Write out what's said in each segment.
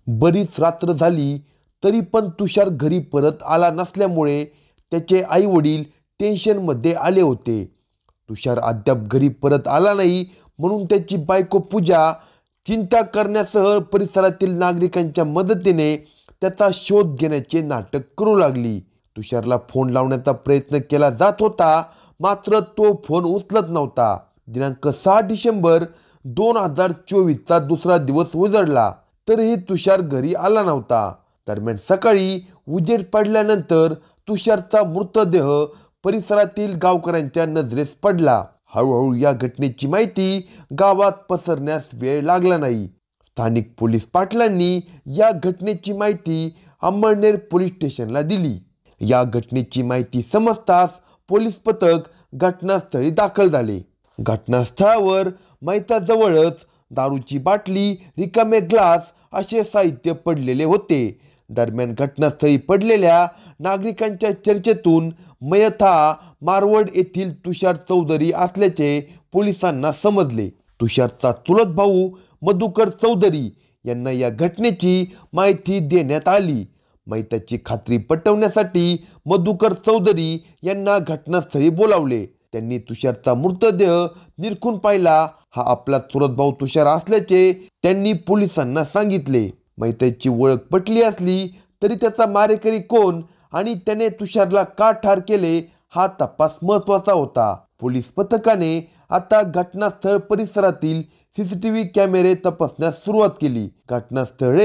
बरीच रात्र झाली तरी पण तुषार घरी परत आला नसल्यामुळे त्याचे आई वडील टेन्शनमध्ये आले होते. तुषार अद्याप घरी परत आला नाही म्हणून त्याची बायको पूजा चिंता करण्यासह परिसरातील नागरिकांच्या मदतीने त्याचा शोध घेण्याचे नाटक करू लागली. तुषारला फोन लावण्याचा प्रयत्न केला जात होता, मात्र तो फोन उचलत नव्हता. दिनांक 6 डिसेंबर 2024चा दुसरा दिवस उजळला तरीही तुषार घरी आला नव्हता. दरम्यान सकाळी उजेड पडल्यानंतर तुषारचा मृतदेह परिसरातील गावकऱ्यांच्या नजरेस पडला. हळूहळू या घटनेची माहिती गावात पसरण्यास वेळ लागला नाही. स्थानिक पोलीस पाटलांनी या घटनेची माहिती अंमळनेर पोलीस स्टेशनला दिली. या घटनेची माहिती समजताच पोलीस पथक घटनास्थळी दाखल झाले. घटनास्थळावर मैताजवळच दारूची बाटली, रिकामे ग्लास असे साहित्य पडलेले होते. दरम्यान घटनास्थळी पडलेल्या नागरिकांच्या चर्चेतून मयत हा मारवड येथील तुषार चौधरी असल्याचे पोलिसांना समजले. तुषारचा चुलत भाऊ मधुकर चौधरी यांना या घटनेची माहिती देण्यात आली. मयताची खात्री पटवण्यासाठी मधुकर चौधरी यांना घटनास्थळी बोलावले. त्यांनी तुषारचा मृतदेह निरखून पाहिला. हा आपला चुलत भाऊ तुषार असल्याचे त्यांनी पोलिसांना सांगितले. मयताची ओळख पटली असली तरी त्याचा मारेकरी कोण आणि त्याने तुषारला का ठार केले हा तपास महत्त्वाचा होता. पोलीस पथकाने आता घटनास्थळ परिसरातील CCTV कॅमेरे तपासण्यास सुरुवात केली. घटनास्थळ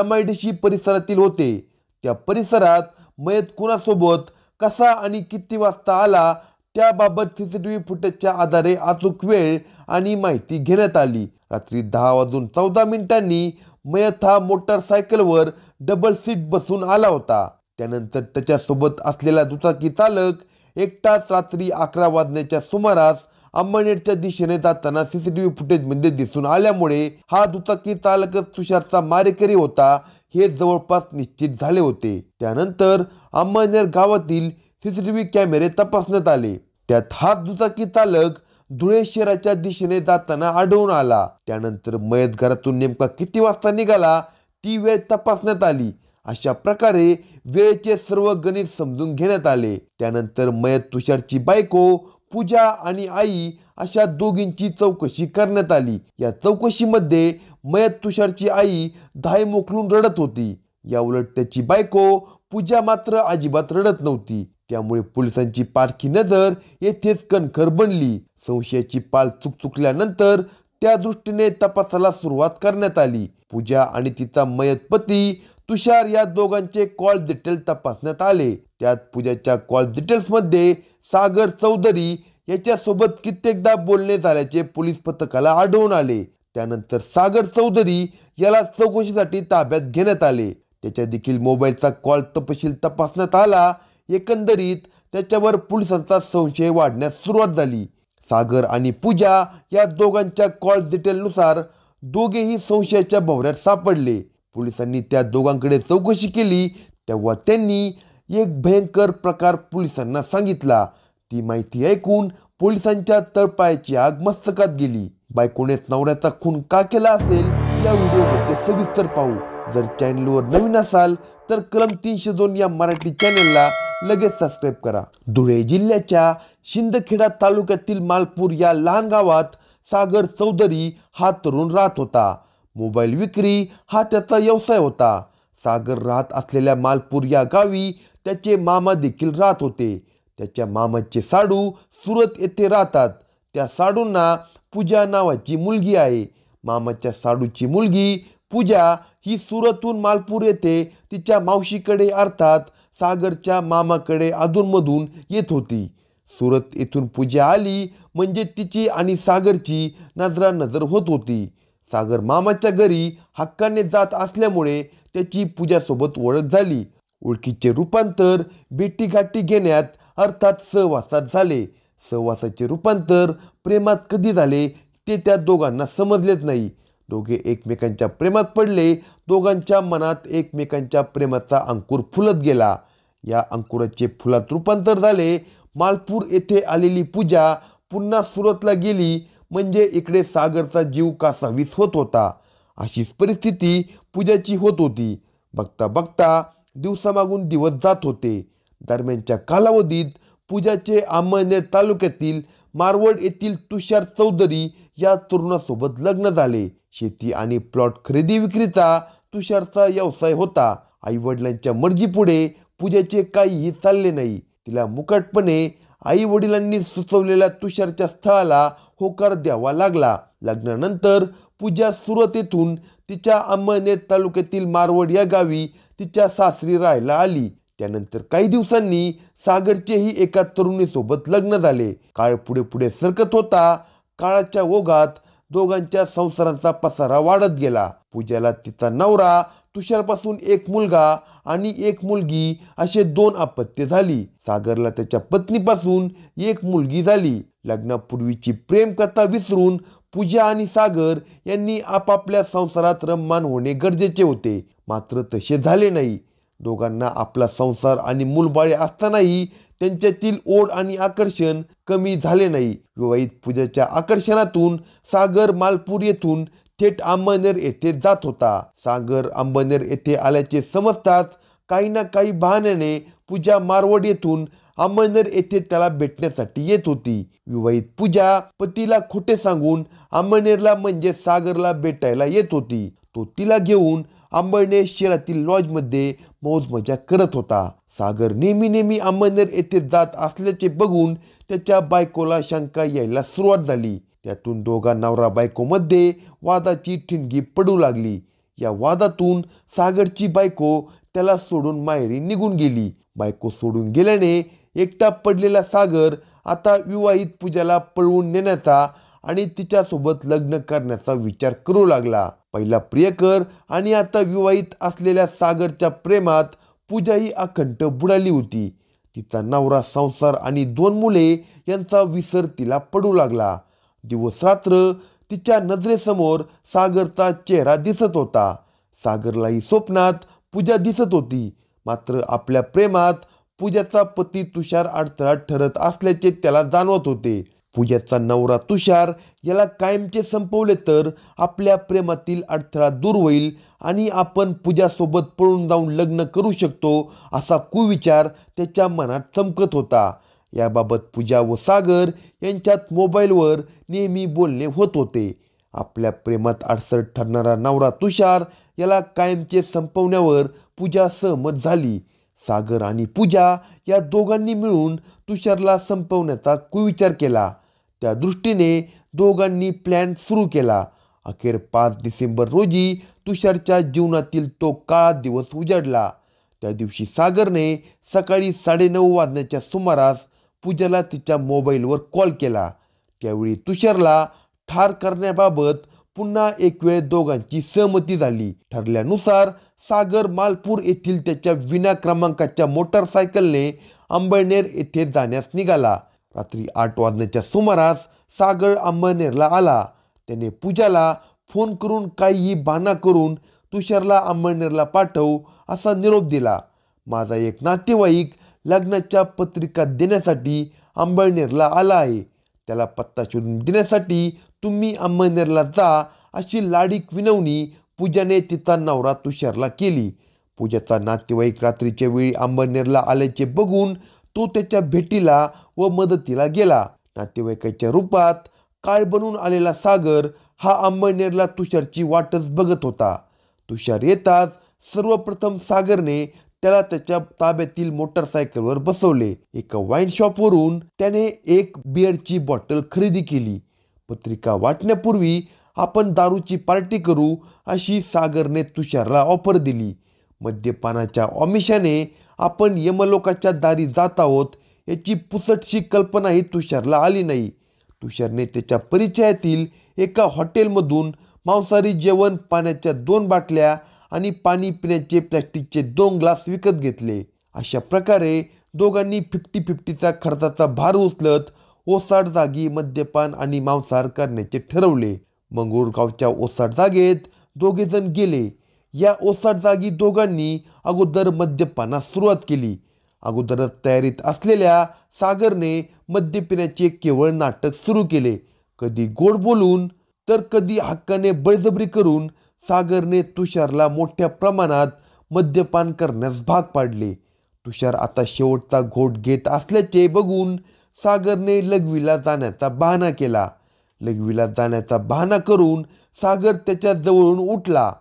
MIDC परिसरातील होते. त्या परिसरात मयत कुणासोबत, कसा आणि किती वाजता आला त्याबाबत CCTV फुटेजच्या आधारे अचूक वेळ आणि माहिती घेण्यात आली. रात्री 10:14 मयत हा मोटारसायकलवर डबल सीट बसून आला होता. त्यानंतर त्याच्यासोबत असलेला दुचाकी चालक एकटाच रात्री 11 वाजण्याच्या सुमारास अंमळनेरच्या दिशेने जाताना CCTV फुटेजमध्ये दिसून आल्यामुळे हा दुचाकी चालकच तुषारचा मारेकरी होता हे जवळपास निश्चित झाले होते. त्यानंतर अंमळनेर गावातील CCTV कॅमेरे तपासण्यात आले. त्यात हाच दुचाकी चालक धुळे शहराच्या दिशेने जाताना आढळून आला. त्यानंतर मयत घरातून नेमका किती वाजता निघाला ती वेळ तपासण्यात आली. अशा प्रकारे वेळेचे सर्व गणित समजून घेण्यात आले. त्यानंतर मयत तुषारची बायको पूजा आणि आई अशा दोघींची चौकशी करण्यात आली. या चौकशीमध्ये मयत तुषारची आई धाय मोकलून रडत होती. याउलट त्याची बायको पूजा मात्र अजिबात रडत नव्हती. त्यामुळे पोलिसांची पारखी नजर येथेच कणखर बनली. संशयाची पाल चुकल्यानंतर त्या दृष्टीने तपासाला सुरुवात करण्यात आली. पूजा आणि तिचा मयत पती तुषार या दोघांचे कॉल डिटेल तपासण्यात आले. त्यात पूजाच्या कॉल डिटेल्समध्ये सागर चौधरी याच्यासोबत कित्येकदा बोलणे झाल्याचे पोलीस पथकाला आढळून आले. त्यानंतर सागर चौधरी याला चौकशीसाठी ताब्यात घेण्यात आले. त्याच्या देखील मोबाईलचा कॉल तपशील तपासण्यात आला. एकंदरीत त्याच्यावर पोलिसांचा संशय वाढण्यास सुरुवात झाली. सागर आणि पूजा या दोघांच्या कॉल डिटेलनुसार दोघेही संशयाच्या भोवऱ्यात सापडले. पोलिसांनी त्या दोघांकडे चौकशी केली तेव्हा त्यांनी एक भयंकर प्रकार पोलिसांना सांगितला. ती माहिती ऐकून पोलिसांच्या तळपायाची आग मस्तकात गेली. बायकोनेच नवऱ्याचा खून का केला असेल या व्हिडिओमध्ये सविस्तर पाहू. जर चॅनलवर नवीन असाल तर कलम 302 या मराठी चॅनलला लगेच सबस्क्राईब करा. धुळे जिल्ह्याच्या शिंदखेडा तालुक्यातील मालपूर या लहान गावात सागर चौधरी हा तरुण राहत होता. मोबाईल विक्री हा त्याचा व्यवसाय होता. सागर राहत असलेल्या मालपूर या गावी त्याचे मामा देखील राहत होते. त्याच्या मामाचे साडू सुरत येथे राहतात. त्या साडूंना पूजा नावाची मुलगी आहे. मामाच्या साडूची मुलगी पूजा ही सुरतहून मालपूर येथे तिच्या मावशीकडे अर्थात सागरच्या मामाकडे अधूनमधून येत होती. सुरत येथून पूजा आली म्हणजे तिची आणि सागरची नजरानजर होत होती. सागर मामाच्या घरी हक्काने जात असल्यामुळे त्याची पूजासोबत ओळख झाली. ओळखीचे रूपांतर भेटीगाठी घेण्यात अर्थात सहवासात झाले. सहवासाचे रूपांतर प्रेमात कधी झाले ते त्या दोघांना समजलेच नाही. दोघे एकमेकांच्या प्रेमात पडले. दोघांच्या मनात एकमेकांच्या प्रेमाचा अंकुर फुलत गेला. या अंकुराचे फुलात रूपांतर झाले. मालपूर येथे आलेली पूजा पुन्हा सुरतला गेली म्हणजे इकडे सागरचा जीव कासावीस होत होता. अशीच परिस्थिती पूजाची होत होती. बघता बघता दिवसामागून दिवस जात होते. दरम्यानच्या कालावधीत पूजाचे अहमदनगर तालुक्यातील मारवड येथील तुषार चौधरी या तरुणासोबत लग्न झाले. शेती आणि प्लॉट खरेदी विक्रीचा तुषारचा व्यवसाय होता. आईवडिलांच्या मर्जीपुढे पूजाचे काहीही चालले नाही. तिला मुकाटपणे आई वडिलांनी सुचवलेल्या तुषारच्या स्थळाला होकार द्यावा लागला. लग्नानंतर पूजा सुरत येथून तिच्या अहमदनगर तालुक्यातील मारवड या गावी तिच्या सासरी राहायला आली. त्यानंतर काही दिवसांनी सागरचेही एका तरुणीसोबत लग्न झाले. काळ पुढे पुढे सरकत होता. काळाच्या ओघात दोघांच्या संसाराचा पसारा वाढत गेला. पूजाला तिचा नवरा तुषारपासून एक मुलगा आणि एक मुलगी असे 2 अपत्ये झाली. सागरला त्याच्या पत्नीपासून एक मुलगी झाली. लग्नापूर्वीची प्रेमकथा विसरून पूजा आणि सागर यांनी आपापल्या संसारात रममाण होणे गरजेचे होते. मात्र तसे झाले नाही. दोघांना आपला संसार आणि मूलबाळे असतानाही त्यांच्यातील ओढ आणि आकर्षण कमी झाले नाही. विवाहित पूजाच्या आकर्षणातून सागर मालपूर येथून थेट अहमदनगर येथे जात होता. सागर अहमदनगर येथे आल्याचे समजताच काही ना काही बहाण्याने पूजा मारवड येथून अहमदनगर येथे त्याला भेटण्यासाठी येत होती. विवाहित पूजा पतीला खोटे सांगून अहमदनगरला म्हणजे सागरला भेटायला येत होती. तो तिला घेऊन अहमदनगर शहरातील लॉजमध्ये मौज मजा करत होता. सागर नेहमी अहमदनगर येथे जात असल्याचे बघून त्याच्या बायकोला शंका यायला सुरुवात झाली. त्यातून दोघा नवरा बायकोमध्ये वादाची ठिणगी पडू लागली. या वादातून सागरची बायको त्याला सोडून माहेरी निघून गेली. बायको सोडून गेल्याने एकटा पडलेला सागर आता विवाहित पूजाला पळवून नेण्याचा आणि तिच्यासोबत लग्न करण्याचा विचार करू लागला. पहिला प्रियकर आणि आता विवाहित असलेल्या सागरच्या प्रेमात पूजाही अखंड बुडाली होती. तिचा नवरा, संसार आणि 2 मुले यांचा विसर तिला पडू लागला. दिवस रात्र तिच्या नजरेसमोर सागरचा चेहरा दिसत होता. सागरलाही स्वप्नात पूजा दिसत होती. मात्र आपल्या प्रेमात पूजाचा पती तुषार अडथळा ठरत असल्याचे त्याला जाणवत होते. पूजाचा नवरा तुषार याला कायमचे संपवले तर आपल्या प्रेमातील अडथळा दूर होईल आणि आपण पूजासोबत पळून जाऊन लग्न करू शकतो असा कुविचार त्याच्या मनात चमकत होता. याबाबत पूजा व सागर यांच्यात मोबाईलवर नेहमी बोलणे होत होते. आपल्या प्रेमात अडसर ठरणारा नवरा तुषार याला कायमचे संपवण्यावर पूजा सहमत झाली. सागर आणि पूजा या दोघांनी मिळून तुषारला संपवण्याचा कुविचार केला. त्या दृष्टीने दोघांनी प्लॅन सुरू केला. अखेर 5 डिसेंबर रोजी तुषारच्या जीवनातील तो काळा दिवस उजाडला. त्या दिवशी सागरने सकाळी 9:30 वाजण्याच्या सुमारास पूजाला तिच्या मोबाईलवर कॉल केला. त्यावेळी तुषारला ठार करण्याबाबत पुन्हा एक वेळ दोघांची सहमती झाली. ठरल्यानुसार सागर मालपूर येथील त्याच्या विना क्रमांकाच्या मोटारसायकलने अहमदनगर येथे जाण्यास निघाला. रात्री 8 वाजण्याच्या सुमारास सागर अहमदनगरला आला. त्याने पूजाला फोन करून काहीही बहाणा करून तुषारला अहमदनगरला पाठव असा निरोप दिला. माझा एक नातेवाईक लग्नाच्या पत्रिका देण्यासाठी अहमदनगरला आला आहे. त्याला पत्ता शोधून देण्यासाठी तुम्ही अहमदनगरला जा अशी लाडीक विनवणी पूजाने तिचा नवरा तुषारला केली. पूजाचा नातेवाईक रात्रीच्या वेळी अहमदनगरला आल्याचे बघून तो त्याच्या भेटीला व मदतीला गेला. नातेवाईकाच्या रूपात काय बनून आलेला सागर हा अहमदनगरला तुषारची वाटच बघत होता. तुषार येताच सर्वप्रथम सागरने त्याला त्याच्या ताब्यातील मोटारसायकलवर बसवले. एका वाईन शॉपवरून त्याने एक बिअरची बॉटल खरेदी केली. पत्रिका वाटण्यापूर्वी आपण दारूची पार्टी करू अशी सागरने तुषारला ऑफर दिली. मद्यपानाच्या आमिषाने आपण यमलोकाच्या दारी जात आहोत याची पुसटशी कल्पनाही तुषारला आली नाही. तुषारने त्याच्या परिचयातील एका हॉटेलमधून मांसाहारी जेवण, पाण्याच्या 2 बाटल्या आणि पाणी पिण्याचे प्लॅस्टिकचे 2 ग्लास विकत घेतले. अशा प्रकारे दोघांनी 50-50चा खर्चाचा भार उचलत ओसाड जागी मद्यपान आणि मांसाहार करण्याचे ठरवले. मंगरुळगावच्या ओसाड जागेत दोघेजण गेले. या ओसाड जागी दोघांनी अगोदर मद्यपानास सुरुवात केली. अगोदरच तयारीत असलेल्या सागरने मद्य पिण्याचे केवळ नाटक सुरू केले. कधी गोड बोलून तर कधी हक्काने बळजबरी करून सागरने तुषारला मोठ्या प्रमाणात मद्यपान करण्यास भाग पाडले. तुषार आता शेवटचा घोट घेत असल्याचे बघून सागरने लघवीला जाण्याचा बहाणा केला. लघवीला जाण्याचा बहाणा करून सागर त्याच्या जवळून उठला.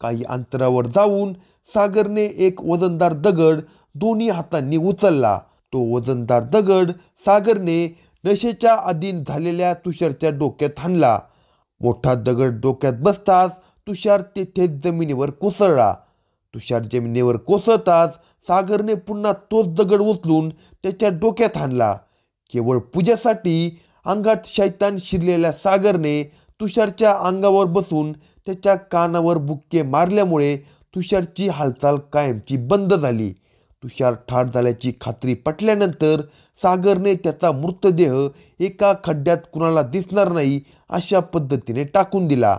काही अंतरावर जाऊन सागरने एक वजनदार दगड दोन्ही हातांनी उचलला. तो वजनदार दगड सागरने नशेच्या अधीन झालेल्या तुषारच्या डोक्यात हाणला. मोठा दगड डोक्यात बसताच तुषार तेथेच जमिनीवर कोसळला. तुषार जमिनीवर कोसळताच सागरने पुन्हा तोच दगड उचलून त्याच्या डोक्यात हाणला. केवळ पूजेसाठी अंगात शैतान शिरलेल्या सागरने तुषारच्या अंगावर बसून त्याच्या कानावर बुक्के मारल्यामुळे तुषारची हालचाल कायमची बंद झाली. तुषार ठार झाल्याची खात्री पटल्यानंतर सागरने त्याचा मृतदेह एका खड्ड्यात कुणाला दिसणार नाही अशा पद्धतीने टाकून दिला.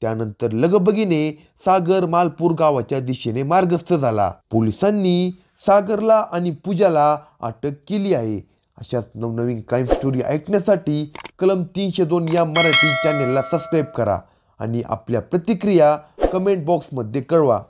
त्यानंतर लगबगीने सागर मालपूर गावाच्या दिशेने मार्गस्थ झाला. पोलिसांनी सागरला आणि पूजाला अटक केली आहे. अशाच नवनवीन क्राईम स्टोरी ऐकण्यासाठी कलम 302 या मराठी चॅनेलला सबस्क्राईब करा आणि आपल्या प्रतिक्रिया कमेंट बॉक्समध्ये कळवा.